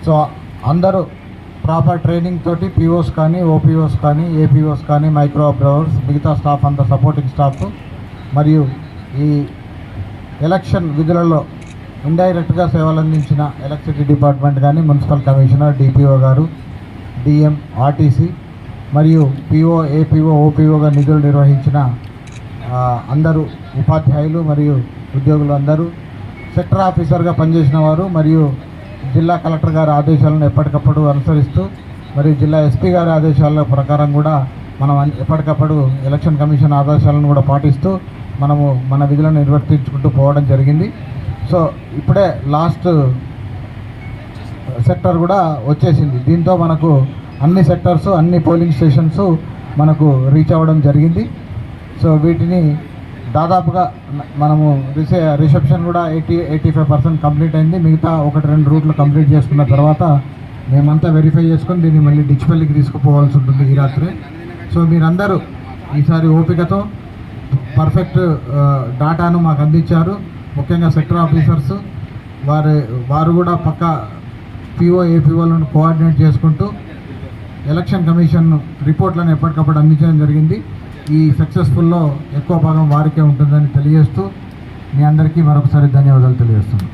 So అందరూ proper training తోటి POs కానీ, ఓపీఓస్ కానీ, ఏపీఓస్ కానీ, మైక్రో అబ్జర్వర్స్, మిగతా స్టాఫ్ అంతా సపోర్టింగ్ స్టాఫ్ మరియు ఈ ఎలక్షన్ విధులలో ఇండైరెక్ట్గా సేవలు అందించిన ఎలక్ట్రిసిటీ డిపార్ట్మెంట్ కానీ, మున్సిపల్ కమిషనర్, డిపిఓ గారు, డిఎం, ఆర్టీసీ మరియు పిఓ, ఏపీఓ, ఓపీఓగా నిధులు నిర్వహించిన అందరూ ఉపాధ్యాయులు మరియు ఉద్యోగులు అందరూ, సెక్టర్ ఆఫీసర్గా పనిచేసిన వారు మరియు జిల్లా కలెక్టర్ గారి ఆదేశాలను ఎప్పటికప్పుడు అనుసరిస్తూ మరియు జిల్లా ఎస్పీ గారి ఆదేశాల ప్రకారం కూడా మనం ఎప్పటికప్పుడు ఎలక్షన్ కమిషన్ ఆదేశాలను కూడా పాటిస్తూ మనము మన విధులను నిర్వర్తించుకుంటూ పోవడం జరిగింది. సో ఇప్పుడే లాస్ట్ సెక్టర్ కూడా వచ్చేసింది. దీంతో మనకు అన్ని సెక్టర్స్, అన్ని పోలింగ్ స్టేషన్స్ మనకు రీచ్ అవ్వడం జరిగింది. సో వీటిని దాదాపుగా మనము రిసెప్షన్ కూడా 80-85% కంప్లీట్ అయింది. మిగతా 1-2 రూట్లు కంప్లీట్ చేసుకున్న తర్వాత మేమంతా వెరిఫై చేసుకొని దీన్ని మళ్ళీ డిచ్పల్లికి తీసుకుపోవాల్సి ఉంటుంది ఈ రాత్రి. సో మీరందరూ ఈసారి ఓపికతో పర్ఫెక్ట్ డాటాను మాకు అందించారు. ముఖ్యంగా సెక్టర్ ఆఫీసర్స్ వారు కూడా పక్క పిఓ, ఏపీఓలను కోఆర్డినేట్ చేసుకుంటూ ఎలక్షన్ కమిషన్ రిపోర్ట్లను ఎప్పటికప్పుడు అందించడం జరిగింది. ఈ సక్సెస్ఫుల్లో ఎక్కువ భాగం వారికే ఉంటుందని తెలియజేస్తూ మీ అందరికీ మరొకసారి ధన్యవాదాలు తెలియజేస్తున్నాను.